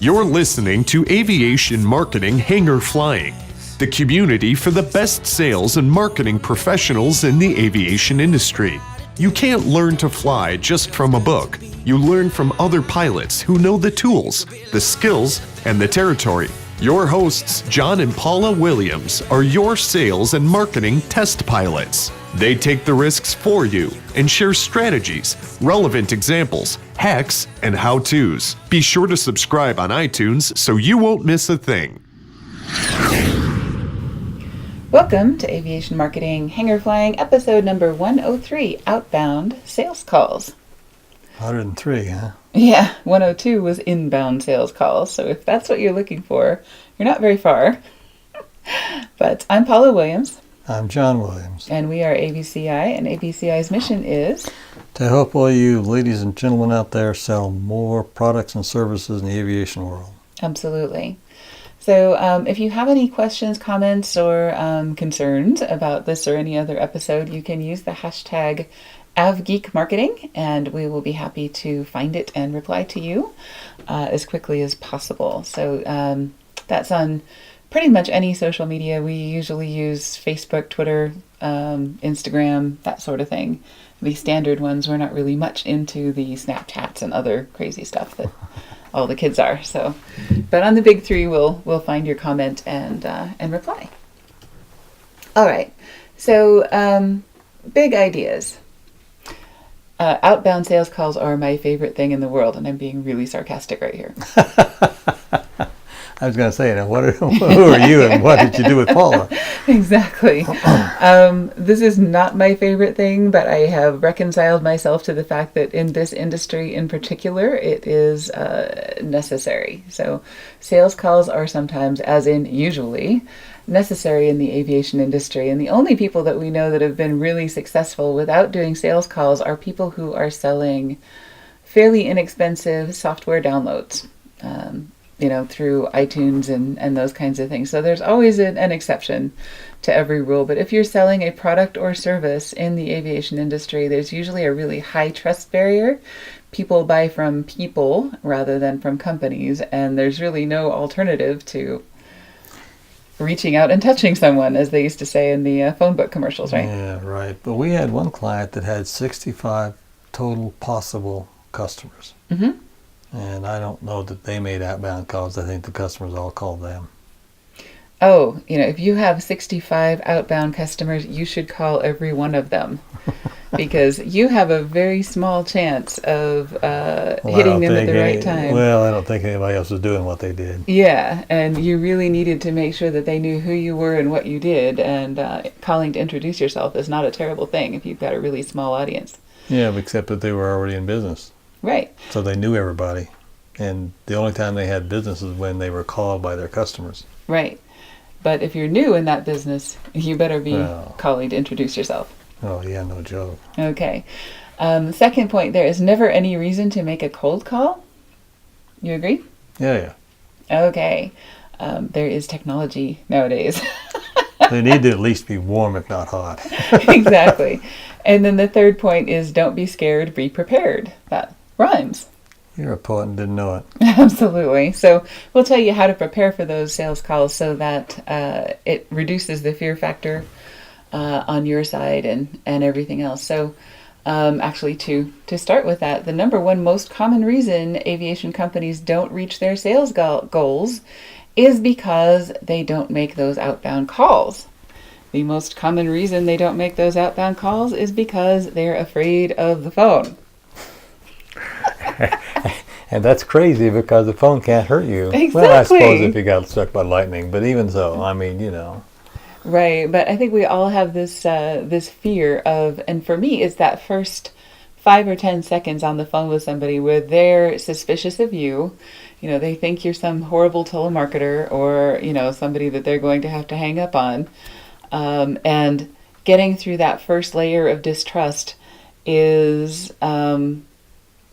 You're listening to Aviation Marketing Hangar Flying, the community for the best sales and marketing professionals in the aviation industry. You can't learn to fly just from a book. You learn from other pilots who know the tools, the skills, and the territory. Your hosts, John and Paula Williams, are your sales and marketing test pilots. They take the risks for you and share strategies, relevant examples, hacks, and how-tos. Be sure to subscribe on iTunes so you won't miss a thing. Welcome to Aviation Marketing Hangar Flying, episode number 103, Outbound Sales Calls. 103, huh? Yeah, 102 was inbound sales calls, so if that's what you're looking for, you're not very far. But I'm Paula Williams. I'm John Williams. And we are ABCI, and ABCI's mission is to help all you ladies and gentlemen out there sell more products and services in the aviation world. Absolutely. So if you have any questions, comments, or concerns about this or any other episode, you can use the hashtag AvGeekMarketing, and we will be happy to find it and reply to you as quickly as possible. So that's on pretty much any social media. We usually use Facebook, Twitter, Instagram, that sort of thing. The standard ones, we're not really much into the Snapchats and other crazy stuff that all the kids are. So, but on the big three, we'll find your comment and reply. All right. So big ideas. Outbound sales calls are my favorite thing in the world, and I'm being really sarcastic right here. I was going to say, now, who are you and what did you do with Paula? Exactly. This is not my favorite thing, but I have reconciled myself to the fact that in this industry in particular, it is necessary. So sales calls are sometimes, as in usually, necessary in the aviation industry. And the only people that we know that have been really successful without doing sales calls are people who are selling fairly inexpensive software downloads. Through iTunes and those kinds of things. So there's always an exception to every rule. But if you're selling a product or service in the aviation industry, there's usually a really high trust barrier. People buy from people rather than from companies, and there's really no alternative to reaching out and touching someone, as they used to say in the phone book commercials, right? Yeah, right. But we had one client that had 65 total possible customers. Mm-hmm. And I don't know that they made outbound calls. I think the customers all called them. Oh, if you have 65 outbound customers, you should call every one of them. Because you have a very small chance of hitting them at the right time. Well, I don't think anybody else was doing what they did. Yeah, and you really needed to make sure that they knew who you were and what you did. And calling to introduce yourself is not a terrible thing if you've got a really small audience. Yeah, except that they were already in business. Right. So they knew everybody. And the only time they had business is when they were called by their customers. Right. But if you're new in that business, you better be calling to introduce yourself. Oh, yeah, no joke. Okay. Second point, there is never any reason to make a cold call. You agree? Yeah. Okay. There is technology nowadays. They need to at least be warm, if not hot. Exactly. And then the third point is don't be scared, be prepared. That rhymes. You're a poet and didn't know it. Absolutely. So we'll tell you how to prepare for those sales calls so that it reduces the fear factor on your side and everything else. So actually, to start with that, the number one most common reason aviation companies don't reach their sales goals is because they don't make those outbound calls. The most common reason they don't make those outbound calls is because they're afraid of the phone. And that's crazy because the phone can't hurt you. Exactly. Well, I suppose if you got struck by lightning, but even so, I mean, Right, but I think we all have this fear of, and for me, it's that first 5 or 10 seconds on the phone with somebody where they're suspicious of you. They think you're some horrible telemarketer or, somebody that they're going to have to hang up on. And getting through that first layer of distrust is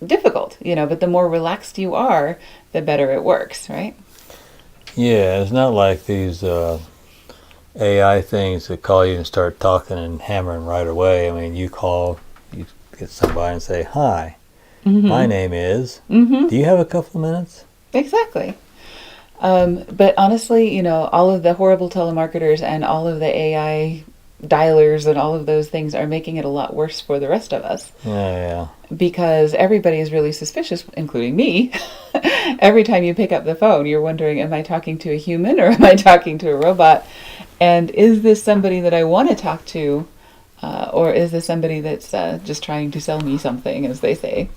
difficult, but the more relaxed you are, the better it works, right? Yeah, it's not like these AI things that call you and start talking and hammering right away. I mean, you get somebody and say, "Hi, my name is, do you have a couple of minutes?" Exactly. But honestly, all of the horrible telemarketers and all of the AI dialers and all of those things are making it a lot worse for the rest of us. Yeah. Because everybody is really suspicious, including me. Every time you pick up the phone, you're wondering, am I talking to a human or am I talking to a robot? And is this somebody that I want to talk to? Or is this somebody that's just trying to sell me something, as they say?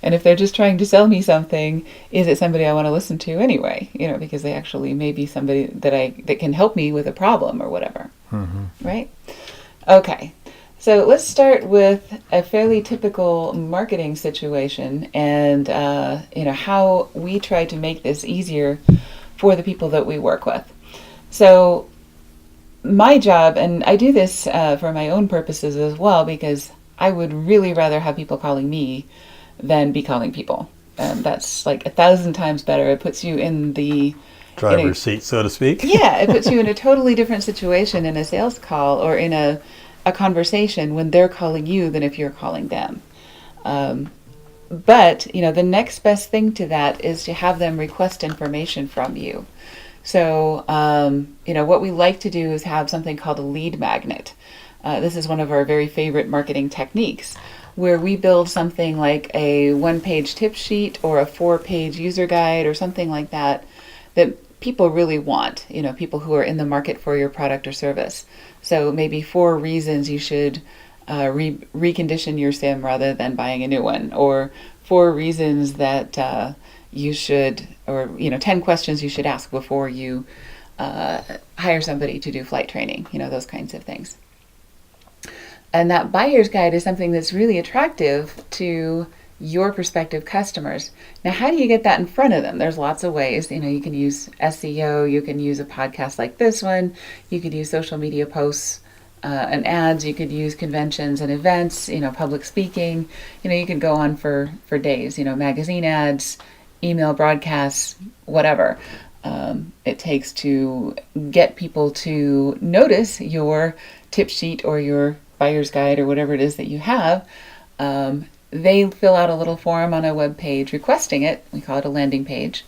And if they're just trying to sell me something, is it somebody I want to listen to anyway? Because they actually may be somebody that can help me with a problem or whatever. Mm-hmm. Right? Okay. So let's start with a fairly typical marketing situation and how we try to make this easier for the people that we work with. So my job, and I do this for my own purposes as well, because I would really rather have people calling me than be calling people. That's like 1,000 times better. It puts you in the driver's seat, so to speak. Yeah, it puts you in a totally different situation in a sales call or in a conversation when they're calling you than if you're calling them. But the next best thing to that is to have them request information from you. So, what we like to do is have something called a lead magnet. This is one of our very favorite marketing techniques, where we build something like a 1-page tip sheet or a 4-page user guide or something like that people really want, people who are in the market for your product or service. So maybe 4 reasons you should recondition your sim rather than buying a new one, or 4 reasons that you should, or 10 questions you should ask before you hire somebody to do flight training, those kinds of things. And that buyer's guide is something that's really attractive to your prospective customers. Now, how do you get that in front of them? There's lots of ways. You can use SEO, you can use a podcast like this one, you could use social media posts and ads, you could use conventions and events, public speaking. You could go on for days, magazine ads, email broadcasts, whatever it takes to get people to notice your tip sheet or your buyer's guide or whatever it is that you have. They fill out a little form on a web page requesting it. We call it a landing page.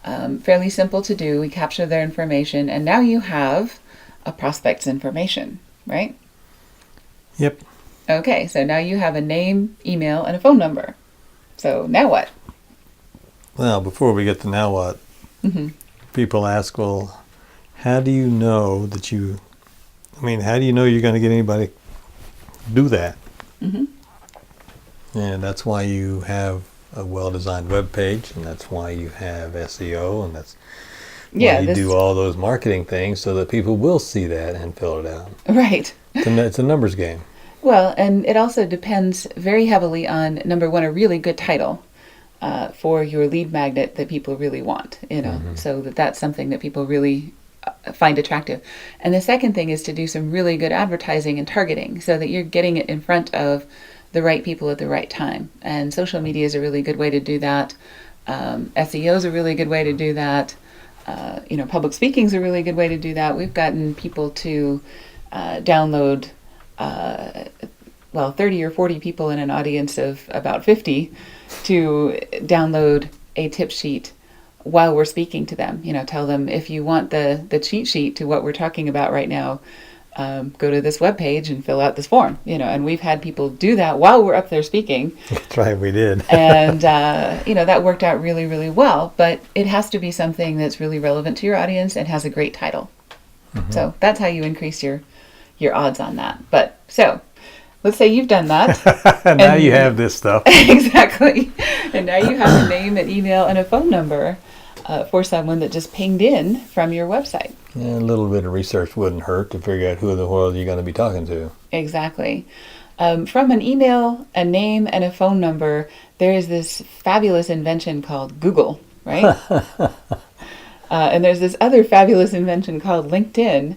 Fairly simple to do. We capture their information, and now you have a prospect's information, right? Yep. Okay, so now you have a name, email, and a phone number. So now what? Well, before we get to now what, people ask, well, how do you know how do you know you're going to get anybody to do that? Mm-hmm. And that's why you have a well-designed web page, and that's why you have SEO, and that's why you do all those marketing things so that people will see that and fill it out. Right. It's a numbers game. Well, and it also depends very heavily on, number one, a really good title for your lead magnet that people really want, so that's something that people really find attractive. And the second thing is to do some really good advertising and targeting so that you're getting it in front of the right people at the right time. And social media is a really good way to do that. SEO is a really good way to do that. Public speaking is a really good way to do that. We've gotten people to download 30 or 40 people in an audience of about 50 to download a tip sheet while we're speaking to them. Tell them, if you want the cheat sheet to what we're talking about right now, go to this webpage and fill out this form. And we've had people do that while we're up there speaking. That's right, we did. And that worked out really, really well. But it has to be something that's really relevant to your audience and has a great title. Mm-hmm. So that's how you increase your odds on that. But so let's say you've done that. And now you have this stuff. Exactly. And now you have a name, an email, and a phone number for someone that just pinged in from your website. Yeah, a little bit of research wouldn't hurt to figure out who in the world you're going to be talking to. Exactly. From an email, a name, and a phone number, there is this fabulous invention called Google, right? And there's this other fabulous invention called LinkedIn.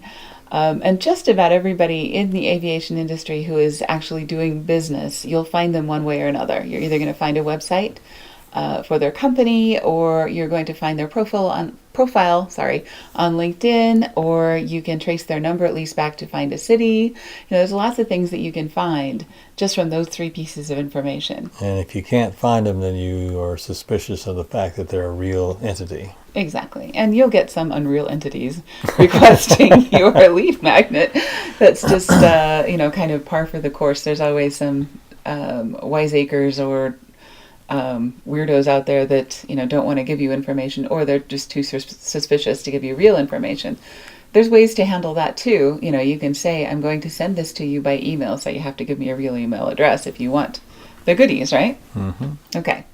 And just about everybody in the aviation industry who is actually doing business, you'll find them one way or another. You're either going to find a website for their company, or you're going to find their profile profile, on LinkedIn, or you can trace their number at least back to find a city. There's lots of things that you can find just from those 3 pieces of information. And if you can't find them, then you are suspicious of the fact that they're a real entity. Exactly. And you'll get some unreal entities requesting your lead magnet. That's just, kind of par for the course. There's always some wiseacres or weirdos out there that, don't want to give you information, or they're just too suspicious to give you real information. There's ways to handle that too. You can say, I'm going to send this to you by email, so you have to give me a real email address if you want the goodies, right? Mm-hmm. Okay.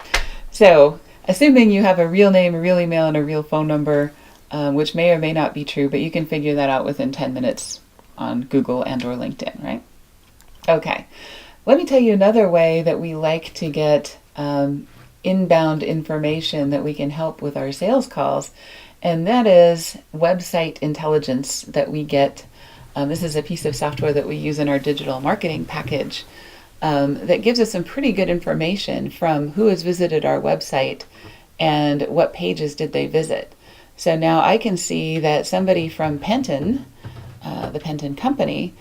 So, assuming you have a real name, a real email, and a real phone number, which may or may not be true, but you can figure that out within 10 minutes on Google and or LinkedIn, right? Okay. Let me tell you another way that we like to get inbound information that we can help with our sales calls, and that is website intelligence that we get. This is a piece of software that we use in our digital marketing package that gives us some pretty good information from who has visited our website and what pages did they visit. So now I can see that somebody from Penton, the Penton Company,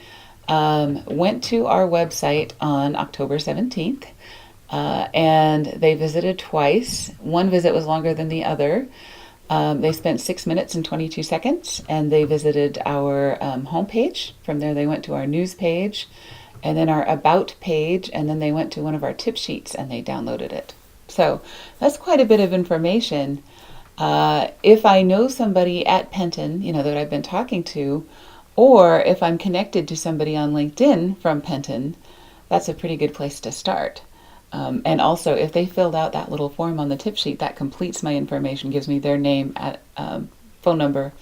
went to our website on October 17th, and they visited twice. One visit was longer than the other. They spent 6 minutes and 22 seconds, and they visited our homepage. From there, they went to our news page, and then our about page, and then they went to one of our tip sheets, and they downloaded it. So that's quite a bit of information. If I know somebody at Penton, that I've been talking to, or if I'm connected to somebody on LinkedIn from Penton, that's a pretty good place to start. And also, if they filled out that little form on the tip sheet, that completes my information, gives me their name, phone number,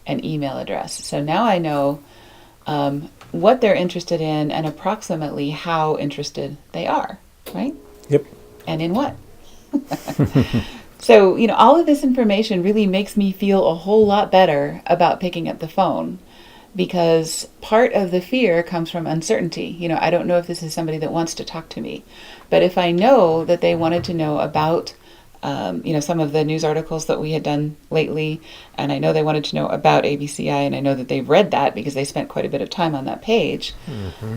and email address. So now I know what they're interested in and approximately how interested they are, right? Yep. And in what? So, all of this information really makes me feel a whole lot better about picking up the phone, because part of the fear comes from uncertainty. I don't know if this is somebody that wants to talk to me, but if I know that they wanted to know about some of the news articles that we had done lately, and I know they wanted to know about ABCI, and I know that they've read that because they spent quite a bit of time on that page,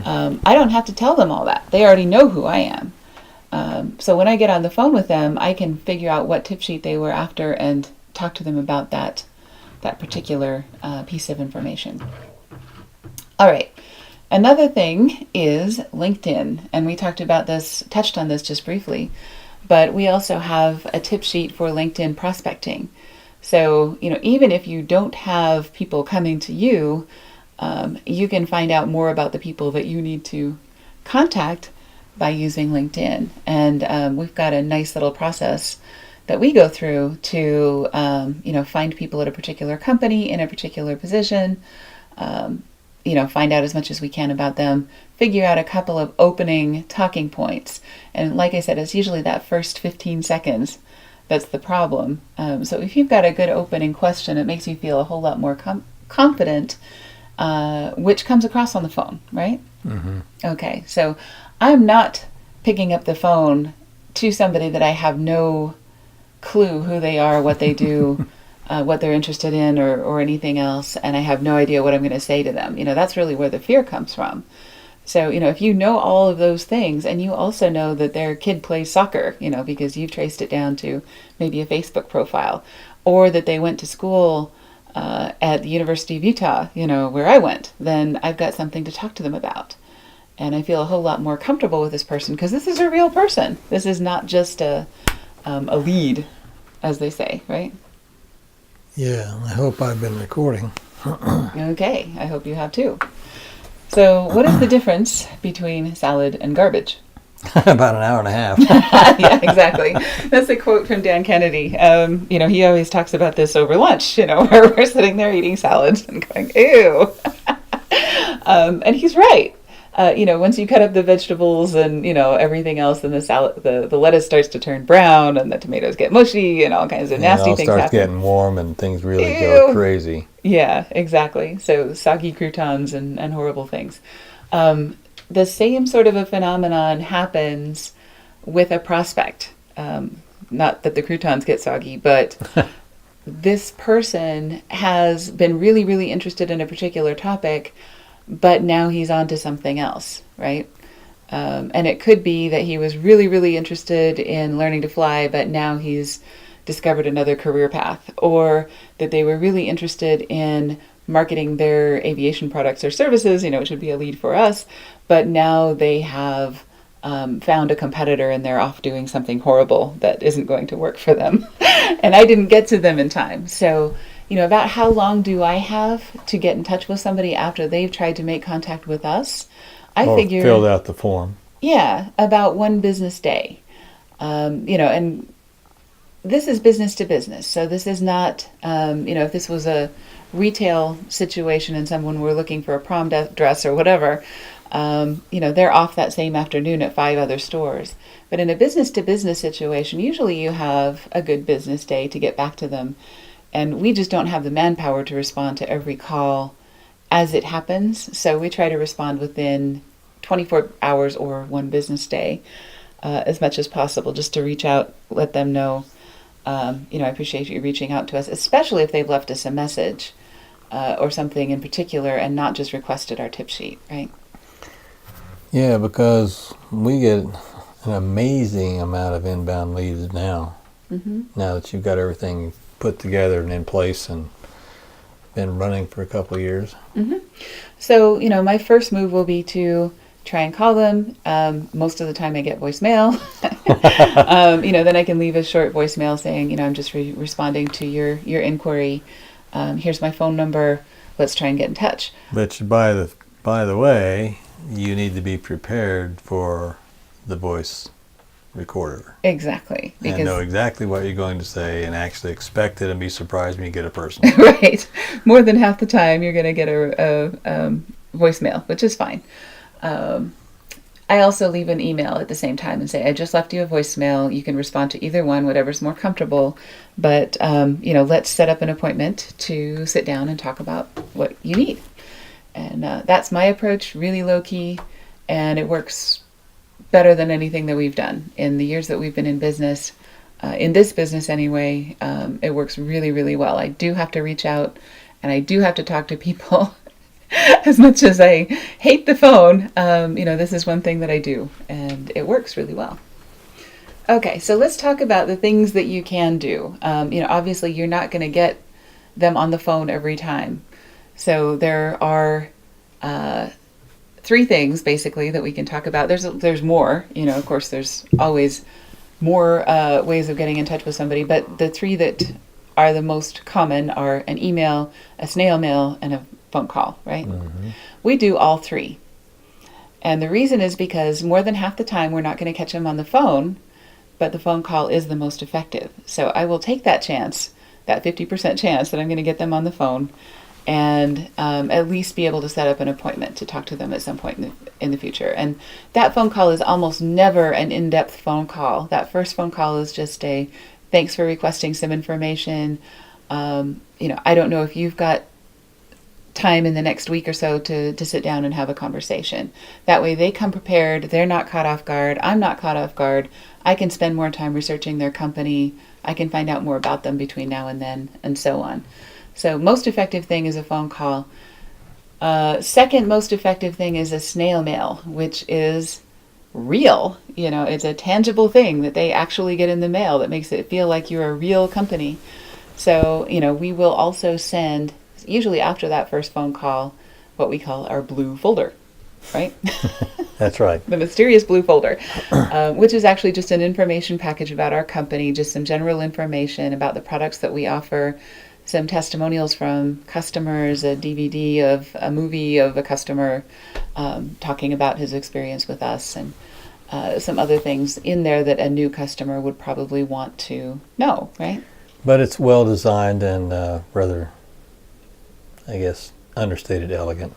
I don't have to tell them all that. They already know who I am. So when I get on the phone with them, I can figure out what tip sheet they were after and talk to them about that particular piece of information. All right. Another thing is LinkedIn, and we touched on this just briefly, but we also have a tip sheet for LinkedIn prospecting. So, even if you don't have people coming to you, you can find out more about the people that you need to contact by using LinkedIn. And we've got a nice little process that we go through to, find people at a particular company in a particular position, find out as much as we can about them, figure out a couple of opening talking points. And like I said, it's usually that first 15 seconds that's the problem. So if you've got a good opening question, it makes you feel a whole lot more confident, which comes across on the phone, right? Mm-hmm. Okay, so I'm not picking up the phone to somebody that I have no clue who they are, what they do, what they're interested in, or anything else, and I have no idea what I'm going to say to them. That's really where the fear comes from. So, if you know all of those things, and you also know that their kid plays soccer, because you've traced it down to maybe a Facebook profile, or that they went to school at the University of Utah, where I went, then I've got something to talk to them about. And I feel a whole lot more comfortable with this person because this is a real person. This is not just a lead, as they say, right? Yeah, I hope I've been recording. Okay, I hope you have too. So what is the difference between salad and garbage? About an hour and a half. Yeah, exactly. That's a quote from Dan Kennedy. He always talks about this over lunch, where we're sitting there eating salads and going, ew. And he's right. Once you cut up the vegetables and, everything else, then the salad, the lettuce starts to turn brown and the tomatoes get mushy and all kinds of nasty things happen. It all starts getting warm and things really go crazy. Yeah, exactly. So soggy croutons and horrible things. The same sort of a phenomenon happens with a prospect. Not that the croutons get soggy, but this person has been really, really interested in a particular topic, but now he's on to something else, right? And it could be that he was really, really interested in learning to fly, but now he's discovered another career path, or that they were really interested in marketing their aviation products or services, which would be a lead for us, but now they have found a competitor and they're off doing something horrible that isn't going to work for them. And I didn't get to them in time. So, about how long do I have to get in touch with somebody after they've tried to make contact with us? I figure filled out the form. Yeah, about one business day. And this is business to business. So this is not, if this was a retail situation and someone were looking for a prom dress or whatever, they're off that same afternoon at 5 other stores. But in a business to business situation, usually you have a good business day to get back to them. And we just don't have the manpower to respond to every call as it happens. So we try to respond within 24 hours or one business day as much as possible, just to reach out, let them know, I appreciate you reaching out to us, especially if they've left us a message or something in particular and not just requested our tip sheet, right? Yeah, because we get an amazing amount of inbound leads now. Mm-hmm. Now that you've got everything put together and in place and been running for a couple of years. Mm-hmm. So, my first move will be to try and call them. Most of the time I get voicemail. Then I can leave a short voicemail saying, I'm just responding to your inquiry. Here's my phone number. Let's try and get in touch. But by the way, you need to be prepared for the voice recorder. Exactly. And know exactly what you're going to say and actually expect it and be surprised when you get a person. Right. More than half the time you're going to get a voicemail, which is fine. I also leave an email at the same time and say, I just left you a voicemail. You can respond to either one, whatever's more comfortable. But, let's set up an appointment to sit down and talk about what you need. And that's my approach, really low key, and it works better than anything that we've done. In the years that we've been in business, in this business anyway, it works really, really well. I do have to reach out, and I do have to talk to people. As much as I hate the phone, this is one thing that I do, and it works really well. Okay, so let's talk about the things that you can do. Obviously you're not going to get them on the phone every time. So there are 3 things basically that we can talk about. There's more, of course there's always more ways of getting in touch with somebody, but the 3 that are the most common are an email, a snail mail, and a phone call, right? Mm-hmm. We do all 3. And the reason is because more than half the time we're not going to catch them on the phone, but the phone call is the most effective. So I will take that chance, that 50% chance that I'm going to get them on the phone, and at least be able to set up an appointment to talk to them at some point in the future. And that phone call is almost never an in-depth phone call. That first phone call is just a, thanks for requesting some information. I don't know if you've got time in the next week or so to sit down and have a conversation. That way they come prepared, they're not caught off guard, I'm not caught off guard, I can spend more time researching their company, I can find out more about them between now and then, and so on. So most effective thing is a phone call. Second most effective thing is a snail mail, which is real. It's a tangible thing that they actually get in the mail that makes it feel like you're a real company. So, we will also send, usually after that first phone call, what we call our blue folder, right? That's right. The mysterious blue folder, which is actually just an information package about our company, just some general information about the products that we offer, some testimonials from customers, a DVD of a movie of a customer talking about his experience with us, and some other things in there that a new customer would probably want to know, right? But it's well designed and rather, I guess, understated elegant.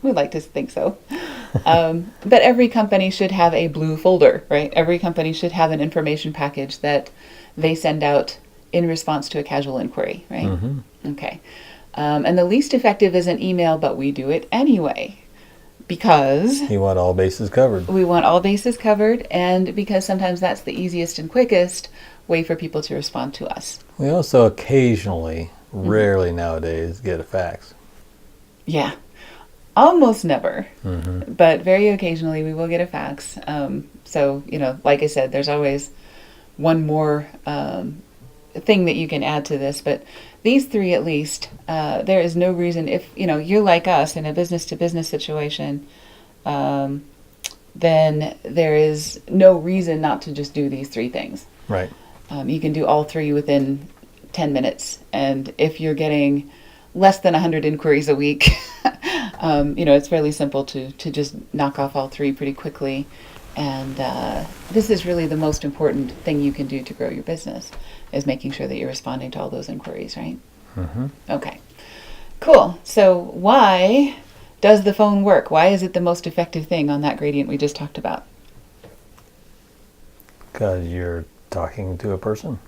We like to think so. But every company should have a blue folder, right? Every company should have an information package that they send out in response to a casual inquiry, right? Mm-hmm. Okay. And the least effective is an email, but we do it anyway. Because you want all bases covered. We want all bases covered, and because sometimes that's the easiest and quickest way for people to respond to us. We also occasionally, rarely nowadays, get a fax. Yeah. Almost never, but very occasionally we will get a fax. So, like I said, there's always one more thing that you can add to this, but these three at least, there is no reason if, you're like us in a business-to-business situation, then there is no reason not to just do these three things. Right. You can do all three within 10 minutes, and if you're getting less than 100 inquiries a week, it's fairly simple to just knock off all three pretty quickly. And this is really the most important thing you can do to grow your business, is making sure that you're responding to all those inquiries, right? Mm-hmm. Okay, cool. So why does the phone work? Why is it the most effective thing on that gradient we just talked about? Because you're talking to a person.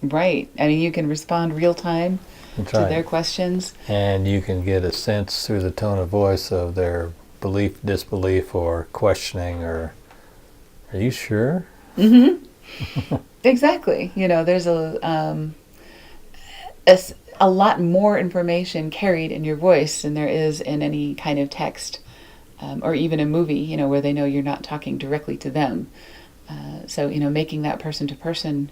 Right. I mean, you can respond real time to their questions. And you can get a sense through the tone of voice of their belief, disbelief, or questioning, or, are you sure? Mm-hmm. Exactly. There's a lot more information carried in your voice than there is in any kind of text, or even a movie, where they know you're not talking directly to them. So, making that person-to-person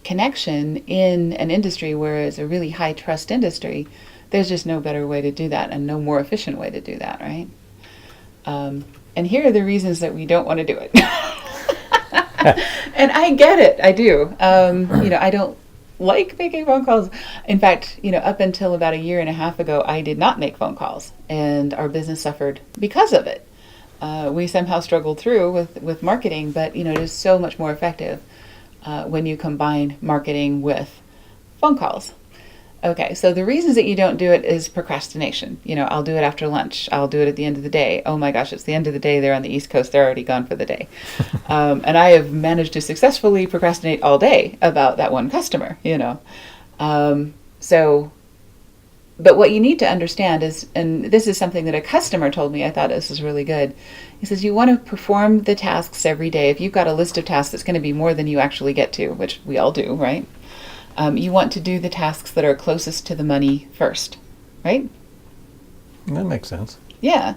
connection in an industry where it's a really high trust industry, there's just no better way to do that and no more efficient way to do that, right? And here are the reasons that we don't want to do it. And I get it, I do. I don't like making phone calls. In fact, up until about a year and a half ago, I did not make phone calls, and our business suffered because of it. We somehow struggled through with marketing, but it is so much more effective when you combine marketing with phone calls. Okay, so the reasons that you don't do it is procrastination. I'll do it after lunch. I'll do it at the end of the day. Oh my gosh, it's the end of the day. They're on the East Coast. They're already gone for the day. And I have managed to successfully procrastinate all day about that one customer, But what you need to understand is, and this is something that a customer told me, I thought this was really good. He says, you want to perform the tasks every day. If you've got a list of tasks that's going to be more than you actually get to, which we all do, right? You want to do the tasks that are closest to the money first, right? That makes sense. Yeah.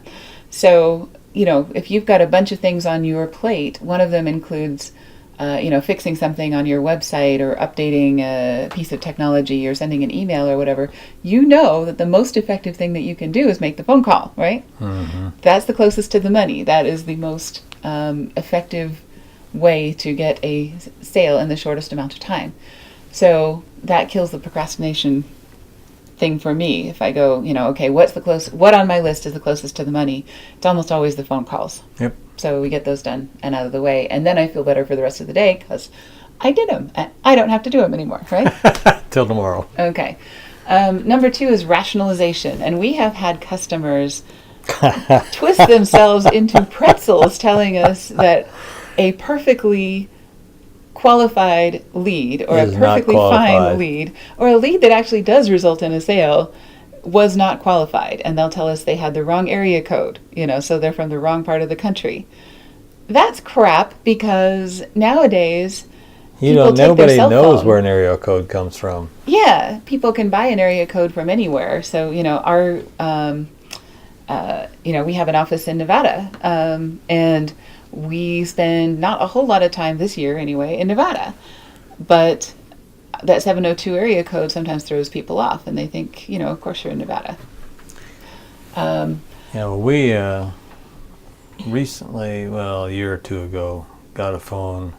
So, if you've got a bunch of things on your plate, one of them includes fixing something on your website or updating a piece of technology or sending an email or whatever, that the most effective thing that you can do is make the phone call, right? Mm-hmm. That's the closest to the money. That is the most effective way to get a sale in the shortest amount of time. So that kills the procrastination thing for me. If I go, okay, what on my list is the closest to the money? It's almost always the phone calls. Yep. So we get those done and out of the way. And then I feel better for the rest of the day because I did them. I don't have to do them anymore, right? Till tomorrow. Okay. Number 2 is rationalization. And we have had customers twist themselves into pretzels telling us that a perfectly qualified lead or a perfectly fine lead or a lead that actually does result in a sale was not qualified, and they'll tell us they had the wrong area code, so they're from the wrong part of the country. That's crap, because nowadays nobody knows where an area code comes from. Yeah, people can buy an area code from anywhere. So our we have an office in Nevada, and we spend not a whole lot of time this year anyway in Nevada, but that 702 area code sometimes throws people off, and they think, of course you're in Nevada. We recently, a year or two ago, got a phone,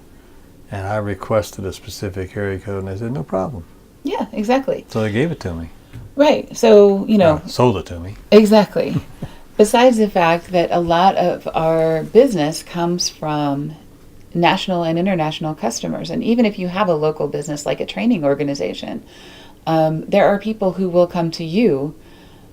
and I requested a specific area code, and they said, no problem. Yeah, exactly. So they gave it to me. Right. So, sold it to me. Exactly. Besides the fact that a lot of our business comes from national and international customers, and even if you have a local business like a training organization, there are people who will come to you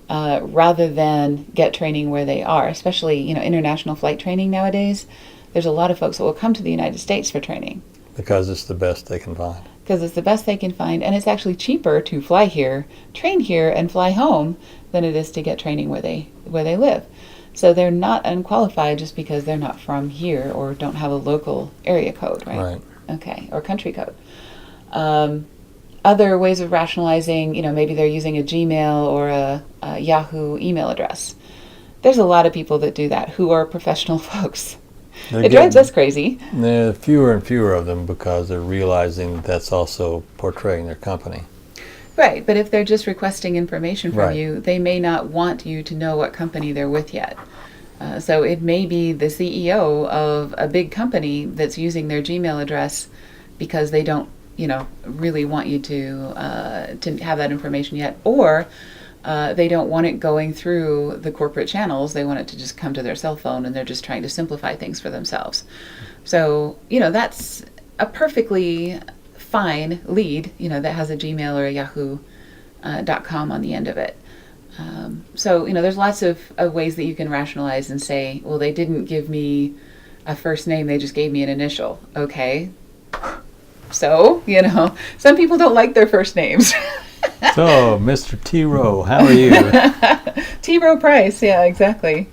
rather than get training where they are, especially international flight training nowadays. There's a lot of folks that will come to the United States for training. Because it's the best they can find. Because it's the best they can find, and it's actually cheaper to fly here, train here, and fly home than it is to get training where they live. So they're not unqualified just because they're not from here or don't have a local area code, right? Right. Okay, or country code. other ways of rationalizing, maybe they're using a Gmail or a Yahoo email address. There's a lot of people that do that who are professional folks. It drives us crazy. There are fewer and fewer of them because they're realizing that's also portraying their company. Right, but if they're just requesting information from you, they may not want you to know what company they're with yet. So it may be the CEO of a big company that's using their Gmail address because they don't, really want you to have that information yet, or they don't want it going through the corporate channels. They want it to just come to their cell phone, and they're just trying to simplify things for themselves. So, that's a perfectly fine lead, that has a Gmail or a Yahoo.com on the end of it. So, there's lots of ways that you can rationalize and say, well, they didn't give me a first name, they just gave me an initial. Okay. So, some people don't like their first names. So, Mr. T. Rowe, how are you? T. Rowe Price, yeah, exactly.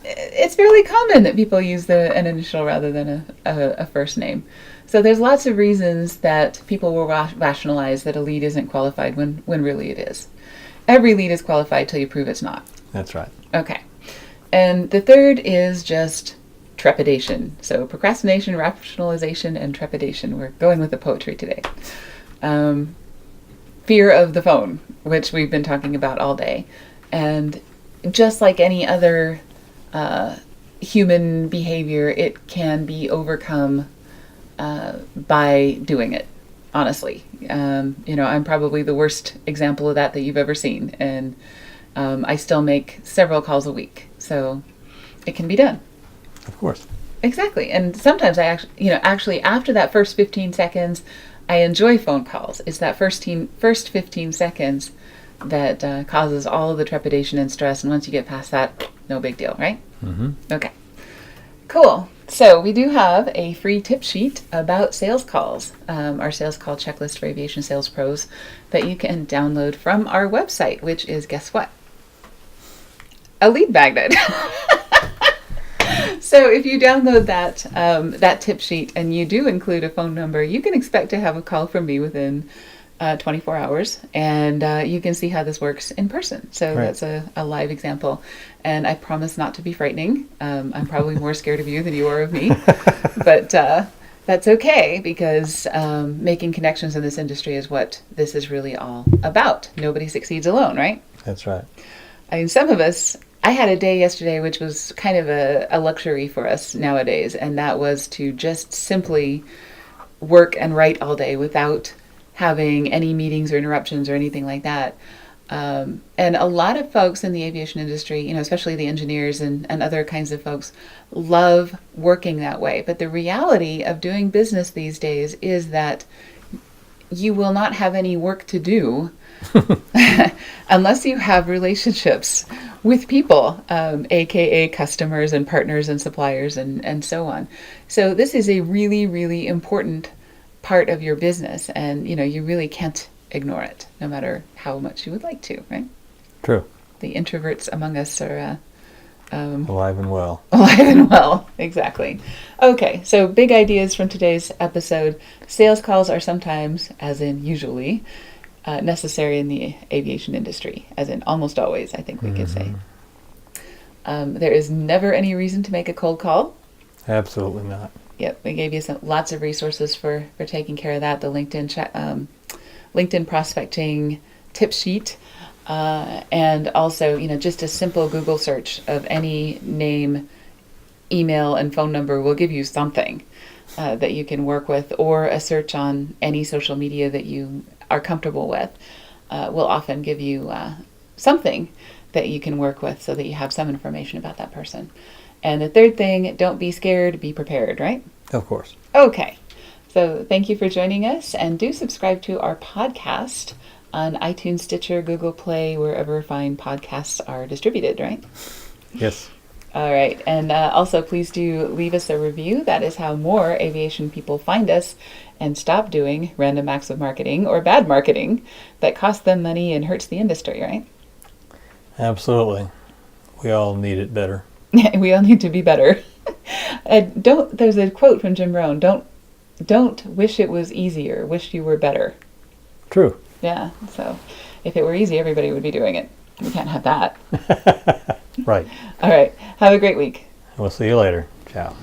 It's fairly common that people use an initial rather than a first name. So there's lots of reasons that people will rationalize that a lead isn't qualified when really it is. Every lead is qualified till you prove it's not. That's right. Okay. And the third is just trepidation. So procrastination, rationalization, and trepidation. We're going with the poetry today. Fear of the phone, which we've been talking about all day. And just like any other human behavior, it can be overcome by doing it, honestly. I'm probably the worst example of that you've ever seen. And I still make several calls a week. So it can be done. Of course. Exactly. And sometimes I actually after that first 15 seconds, I enjoy phone calls. It's that first 15 seconds that causes all of the trepidation and stress. And once you get past that, no big deal, right? Mm-hmm. Okay. Cool. So we do have a free tip sheet about sales calls, our sales call checklist for aviation sales pros that you can download from our website, which is, guess what? A lead magnet. So if you download that tip sheet and you do include a phone number, you can expect to have a call from me within 24 hours, and you can see how this works in person. So That's a live example, and I promise not to be frightening. I'm probably more scared of you than you are of me, but that's okay, because making connections in this industry is what this is really all about. Nobody succeeds alone, right? That's right. I mean, some of us, I had a day yesterday which was kind of a luxury for us nowadays, and that was to just simply work and write all day without having any meetings or interruptions or anything like that. And a lot of folks in the aviation industry, especially the engineers and other kinds of folks, love working that way. But the reality of doing business these days is that you will not have any work to do unless you have relationships with people, aka customers and partners and suppliers and so on. So this is a really, really important part of your business, and you really can't ignore it, no matter how much you would like to, right? True. The introverts among us are alive and well. Alive and well, exactly. Okay, so big ideas from today's episode. Sales calls are sometimes, as in usually, necessary in the aviation industry, as in almost always, I think we could say. There is never any reason to make a cold call. Absolutely not. Yep, we gave you lots of resources for taking care of that. The LinkedIn prospecting tip sheet, and also just a simple Google search of any name, email, and phone number will give you something that you can work with, or a search on any social media that you are comfortable with will often give you something that you can work with, so that you have some information about that person. And the third thing, don't be scared, be prepared, right? Of course. Okay. So thank you for joining us, and do subscribe to our podcast on iTunes, Stitcher, Google Play, wherever fine podcasts are distributed, right? Yes. All right. And also, please do leave us a review. That is how more aviation people find us and stop doing random acts of marketing or bad marketing that costs them money and hurts the industry, right? Absolutely. We all need it better. We all need to be better. There's a quote from Jim Rohn, don't wish it was easier, wish you were better. True. Yeah. So if it were easy, everybody would be doing it. We can't have that. Right. All right. Have a great week. We'll see you later. Ciao.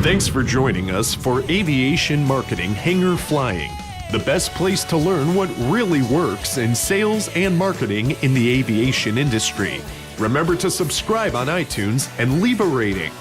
Thanks for joining us for Aviation Marketing Hangar Flying, the best place to learn what really works in sales and marketing in the aviation industry. Remember to subscribe on iTunes and leave a rating.